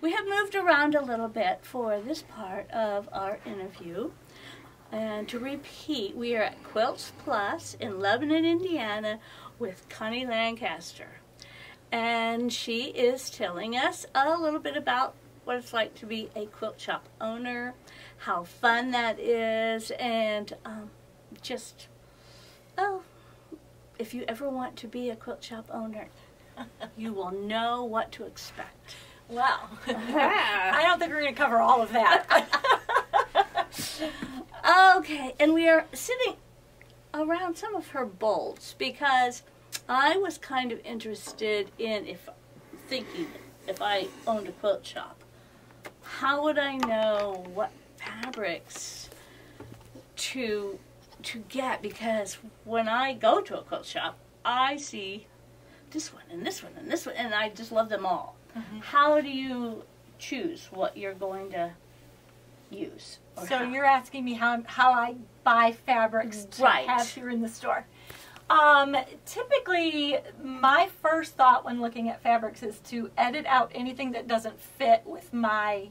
we have moved around a little bit for this part of our interview. And to repeat, we are at Quilts Plus in Lebanon, Indiana with Connie Lancaster. And she is telling us a little bit about what it's like to be a quilt shop owner, how fun that is, and if you ever want to be a quilt shop owner, you will know what to expect. Well, I don't think we're going to cover all of that. Okay, and we are sitting around some of her bolts because I was kind of interested in if I owned a quilt shop, how would I know what fabrics to get? Because when I go to a quilt shop, I see this one and this one and this one, and I just love them all. Mm-hmm. How do you choose what you're going to use? So you're asking me how I buy fabrics to have here in the store. Typically, my first thought when looking at fabrics is to edit out anything that doesn't fit with my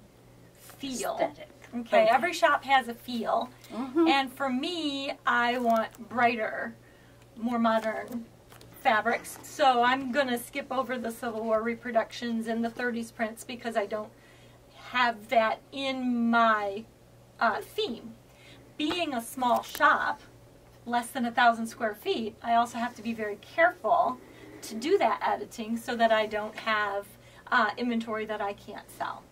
feel. Aesthetic. Okay, every shop has a feel. Mm-hmm. And for me, I want brighter, more modern fabrics. So I'm going to skip over the Civil War reproductions and the 30s prints because I don't have that in my theme. Being a small shop, less than 1,000 square feet, I also have to be very careful to do that editing so that I don't have inventory that I can't sell.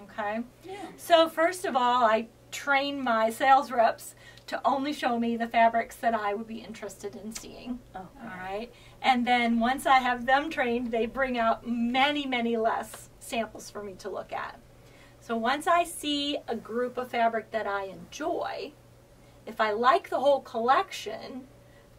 Okay? Yeah. So first of all, I train my sales reps to only show me the fabrics that I would be interested in seeing. Oh. All right? And then once I have them trained, they bring out many, many less samples for me to look at. So once I see a group of fabric that I enjoy, if I like the whole collection,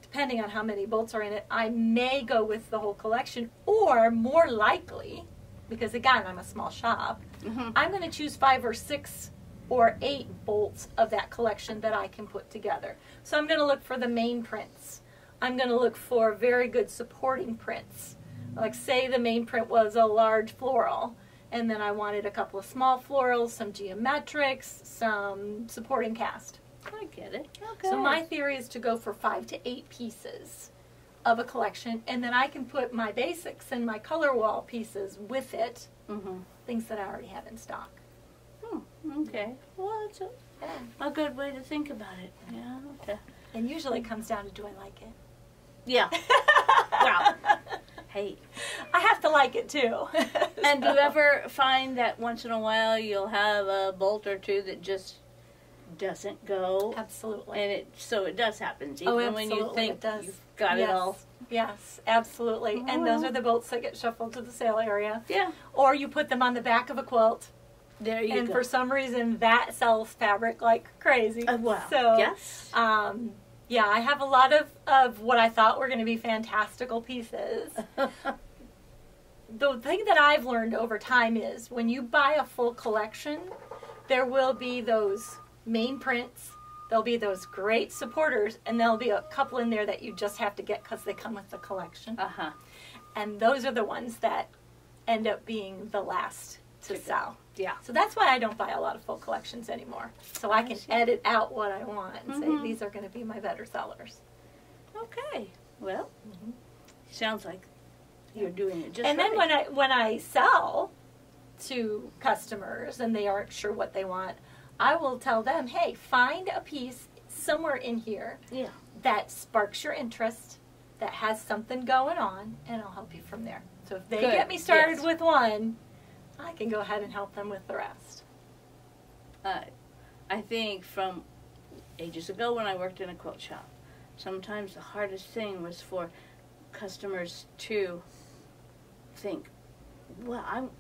depending on how many bolts are in it, I may go with the whole collection, or more likely, because again, I'm a small shop, mm-hmm. I'm going to choose 5 or 6 or 8 bolts of that collection that I can put together. So I'm going to look for the main prints. I'm going to look for very good supporting prints. Like say the main print was a large floral, and then I wanted a couple of small florals, some geometrics, some supporting cast. I get it. Okay. So my theory is to go for 5 to 8 pieces of a collection, and then I can put my basics and my color wall pieces with it, mm-hmm. things that I already have in stock. Okay. Well, it's a good way to think about it. Yeah, okay. And usually it comes down to, do I like it? Yeah. Well, hey. I have to like it too. And do you ever find that once in a while you'll have a bolt or two that just doesn't go? Absolutely. And so it does happen, even when you think you've got it all. Yes, absolutely. And those are the bolts that get shuffled to the sale area. Yeah. Or you put them on the back of a quilt. There you go. And for some reason that sells fabric like crazy. Wow. So, yes. Yeah, I have a lot of what I thought were going to be fantastical pieces. The thing that I've learned over time is when you buy a full collection, there will be those main prints, there'll be those great supporters, and there'll be a couple in there that you just have to get because they come with the collection. Uh-huh. And those are the ones that end up being the last to sell. Yeah. So that's why I don't buy a lot of full collections anymore. So I can edit out what I want and say these are going to be my better sellers. Okay. Well, sounds like you're doing it just and right. And then when I sell to customers and they aren't sure what they want, I will tell them, hey, find a piece somewhere in here that sparks your interest, that has something going on, and I'll help you from there. So if they get me started with one, I can go ahead and help them with the rest. I think from ages ago when I worked in a quilt shop, sometimes the hardest thing was for customers to think, well,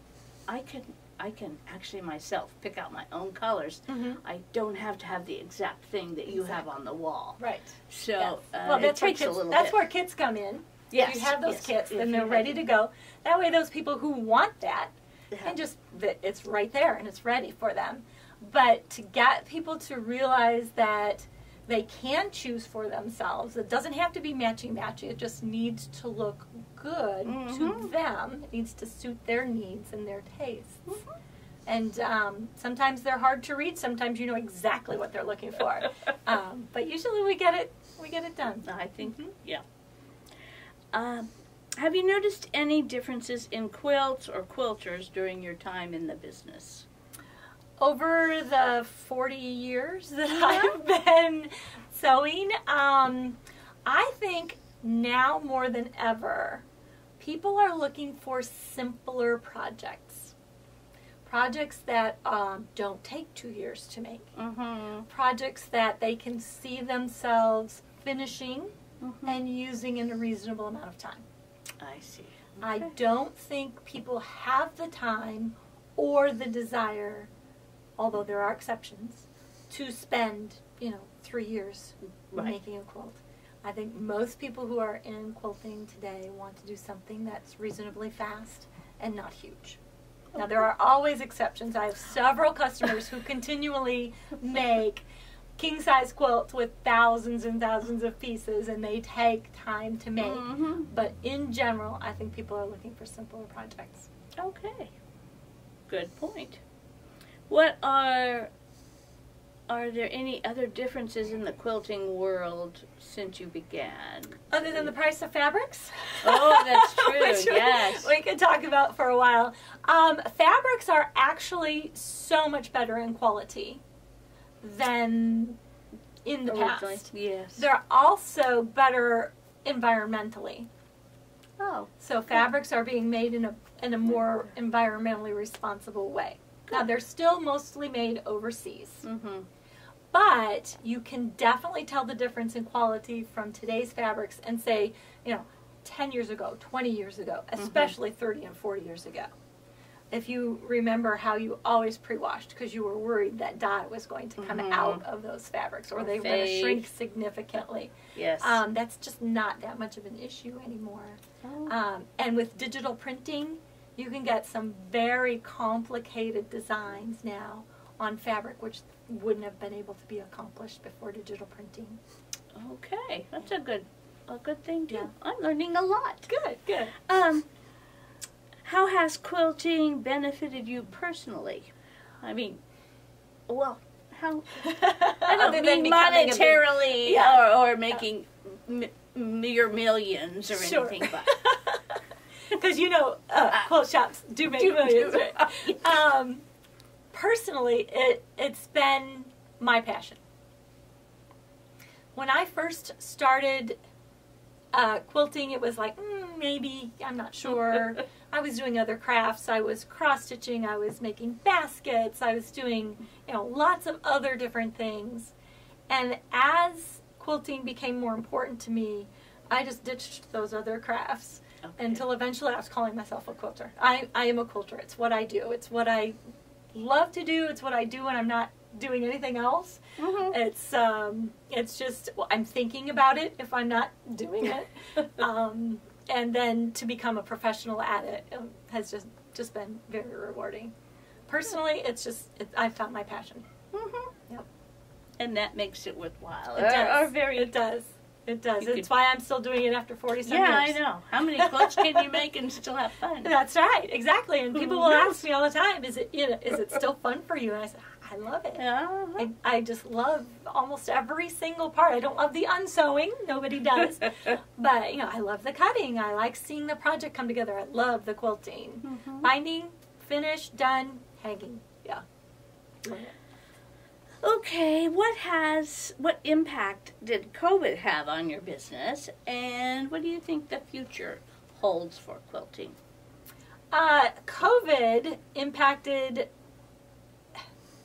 I can actually myself pick out my own colors. Mm-hmm. I don't have to have the exact thing that you have on the wall. Right. So well, it takes a little bit. That's where kits come in. Yes. You have those kits, and they're ready to go. That way those people who want that can just, it's right there and it's ready for them. But to get people to realize that they can choose for themselves, it doesn't have to be matchy-matchy, it just needs to look good to them. It needs to suit their needs and their tastes. And sometimes they're hard to read. Sometimes you know exactly what they're looking for. But usually we get it done. I think, yeah. Have you noticed any differences in quilts or quilters during your time in the business? Over the 40 years that I've been sewing, I think now more than ever, people are looking for simpler projects. Projects that don't take 2 years to make. Projects that they can see themselves finishing and using in a reasonable amount of time. I see. Okay. I don't think people have the time or the desire, although there are exceptions, to spend, 3 years making a quilt. I think most people who are in quilting today want to do something that's reasonably fast and not huge. Now, there are always exceptions. I have several customers who continually make king-size quilts with thousands and thousands of pieces, and they take time to make. But in general, I think people are looking for simpler projects. Okay. Good point. What are there any other differences in the quilting world since you began? Other than the price of fabrics? Oh, that's true, Which yes. we could talk about for a while. Fabrics are actually so much better in quality than in the past. Yes. They're also better environmentally. Oh. So fabrics are being made in a more environmentally responsible way. Now, they're still mostly made overseas. But you can definitely tell the difference in quality from today's fabrics and say, 10 years ago, 20 years ago, especially 30 and 40 years ago. If you remember how you always pre-washed because you were worried that dye was going to come out of those fabrics or they were going to shrink significantly. Yes. That's just not that much of an issue anymore. And with digital printing, you can get some very complicated designs now on fabric, which wouldn't have been able to be accomplished before digital printing. Okay, that's a good thing too. Yeah. I'm learning a lot. Good. How has quilting benefited you personally? I mean, well, how? I don't mean monetarily or making your millions or anything, but because quilt shops do make millions. Right? Personally, it's been my passion. When I first started quilting, it was like, maybe, I'm not sure. I was doing other crafts. I was cross-stitching. I was making baskets. I was doing, lots of other different things. And as quilting became more important to me, I just ditched those other crafts until eventually I was calling myself a quilter. I am a quilter. It's what I do. It's what I love to do. It's what I do when I'm not doing anything else. It's just, I'm thinking about it if I'm not doing it. And then to become a professional at it has just been very rewarding. Personally, I found my passion. Yep. And that makes it worthwhile. It does. It does. It's why I'm still doing it after 40-some years. Yeah, I know. How many quilts can you make and still have fun? That's right. Exactly. And people will ask me all the time, is it still fun for you? And I say, I love it. I just love almost every single part. I don't love the unsewing. Nobody does. But, I love the cutting. I like seeing the project come together. I love the quilting. Binding, finished, done, hanging. Yeah. Love it. Okay, what impact did COVID have on your business, and what do you think the future holds for quilting? COVID impacted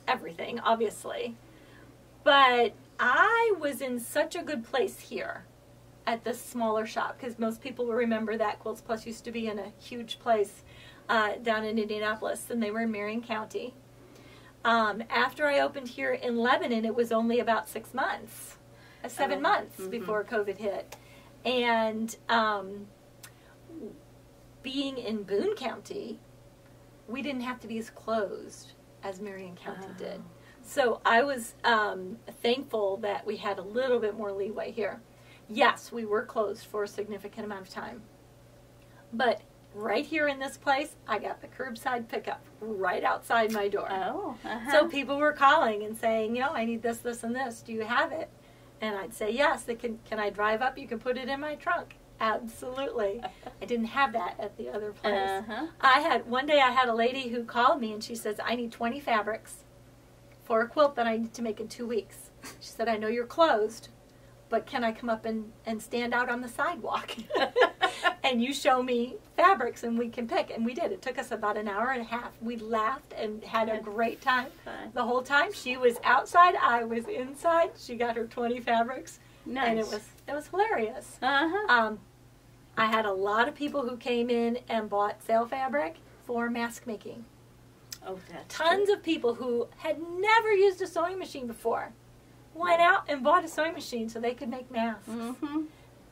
everything, obviously, but I was in such a good place here at this smaller shop, because most people will remember that Quilts Plus used to be in a huge place down in Indianapolis, and they were in Marion County. After I opened here in Lebanon, it was only about 6 months, 7 months before COVID hit. And being in Boone County, we didn't have to be as closed as Marion County did. So I was thankful that we had a little bit more leeway here. Yes, we were closed for a significant amount of time. But right here in this place, I got the curbside pickup right outside my door. Oh, So people were calling and saying, I need this, this, and this. Do you have it? And I'd say, yes. They can I drive up? You can put it in my trunk. Absolutely. I didn't have that at the other place. One day I had a lady who called me and she says, I need 20 fabrics for a quilt that I need to make in 2 weeks. She said, I know you're closed, but can I come up and stand out on the sidewalk? And you show me fabrics and we can pick. And we did. It took us about an hour and a half. We laughed and had a great time. The whole time she was outside, I was inside. She got her 20 fabrics. Nice. And it was hilarious. I had a lot of people who came in and bought sale fabric for mask making. Oh, that's Tons of people who had never used a sewing machine before went out and bought a sewing machine so they could make masks.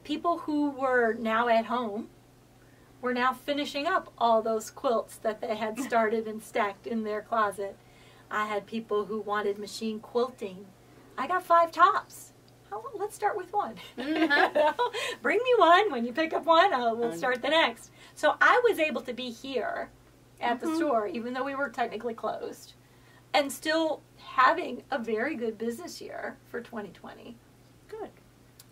People who were now at home were now finishing up all those quilts that they had started and stacked in their closet. I had people who wanted machine quilting. I got 5 tops. Let's start with one. Bring me one. When you pick up one, we'll start the next. So I was able to be here at the store, even though we were technically closed, and still having a very good business year for 2020. good.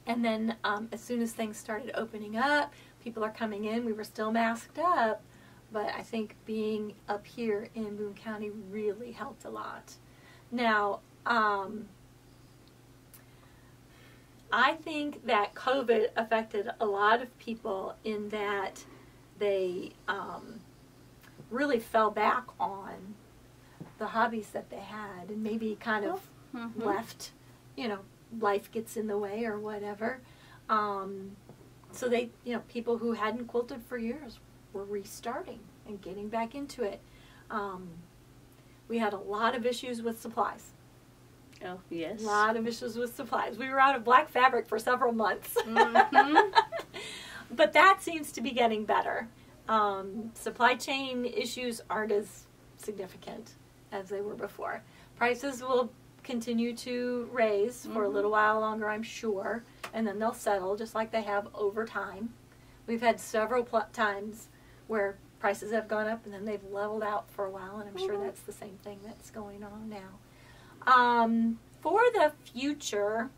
And then as soon as things started opening up, people are coming in. We were still masked up, but I think being up here in Boone County really helped a lot. Now, I think that COVID affected a lot of people in that they really fell back on the hobbies that they had and maybe kind of left, life gets in the way or whatever. So they, people who hadn't quilted for years were restarting and getting back into it. We had a lot of issues with supplies. Oh, yes. A lot of issues with supplies. We were out of black fabric for several months. But that seems to be getting better. Supply chain issues aren't as significant as they were before. Prices will continue to raise for a little while longer, I'm sure, and then they'll settle just like they have over time. We've had several times where prices have gone up and then they've leveled out for a while, and I'm sure that's the same thing that's going on now. For the future,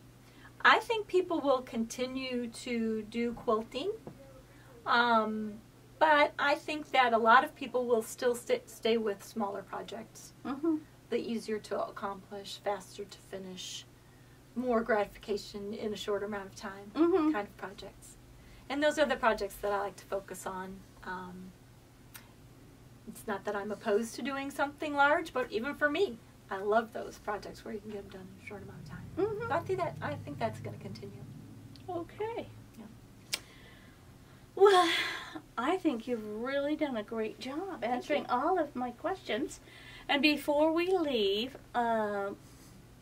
I think people will continue to do quilting, but I think that a lot of people will still stay with smaller projects. The easier to accomplish, faster to finish, more gratification in a shorter amount of time kind of projects. And those are the projects that I like to focus on. It's not that I'm opposed to doing something large, but even for me, I love those projects where you can get them done in a short amount of time. I think that's going to continue. Okay. Yeah. Well, I think you've really done a great job answering all of my questions. And before we leave,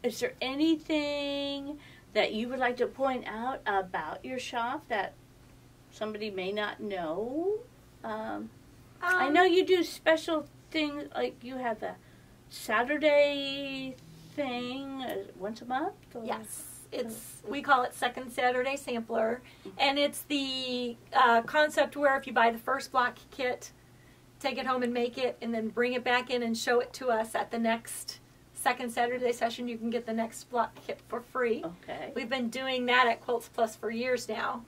is there anything that you would like to point out about your shop that somebody may not know? I know you do special things, like you have the Saturday thing once a month? Or? Yes. We call it Second Saturday Sampler, and it's the concept where if you buy the first block kit, take it home and make it, and then bring it back in and show it to us at the next Second Saturday session, you can get the next block kit for free. Okay. We've been doing that at Quilts Plus for years now,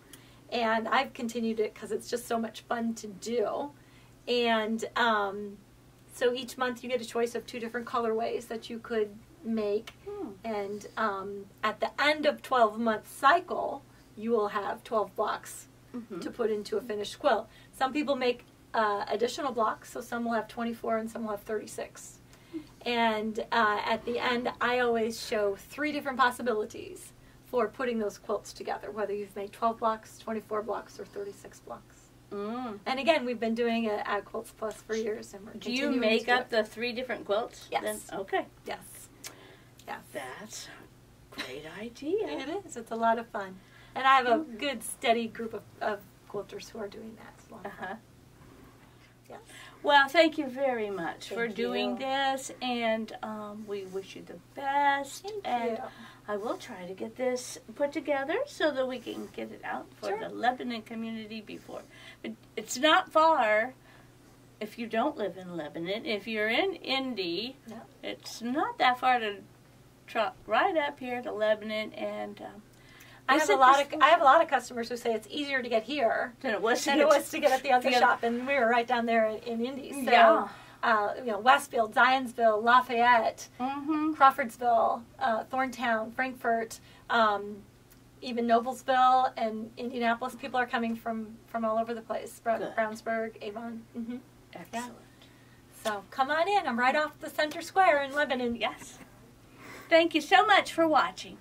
and I've continued it because it's just so much fun to do. And so each month you get a choice of 2 different colorways that you could make, and at the end of 12-month cycle, you will have 12 blocks to put into a finished quilt. Some people make additional blocks, so some will have 24 and some will have 36. And at the end, I always show 3 different possibilities for putting those quilts together, whether you've made 12 blocks, 24 blocks, or 36 blocks. And again, we've been doing it at Quilts Plus for years, and we're continuing. Do you make up the 3 different quilts? Yes. Then? Okay. Yes. Yes. That's a great idea. It is. It's a lot of fun. And I have a good, steady group of quilters who are doing that. It's a lot of fun. yes. Well, thank you very much for Thank doing you. this, and we wish you the best. Thank and you. I will try to get this put together so that we can get it out for Sure. the Lebanon community before. But it's not far if you don't live in Lebanon. If you're in Indy, No. it's not that far to right up here to Lebanon, and I have a lot of customers who say it's easier to get here than it was than it was to get at the other shop, and we were right down there in Indy. So, yeah. Westfield, Zionsville, Lafayette, Mm-hmm. Crawfordsville, Thorntown, Frankfort, even Noblesville and Indianapolis. People are coming from all over the place. Good. Brownsburg, Avon. Mm-hmm. Excellent. So come on in. I'm right off the center square in Lebanon. Yes. Thank you so much for watching.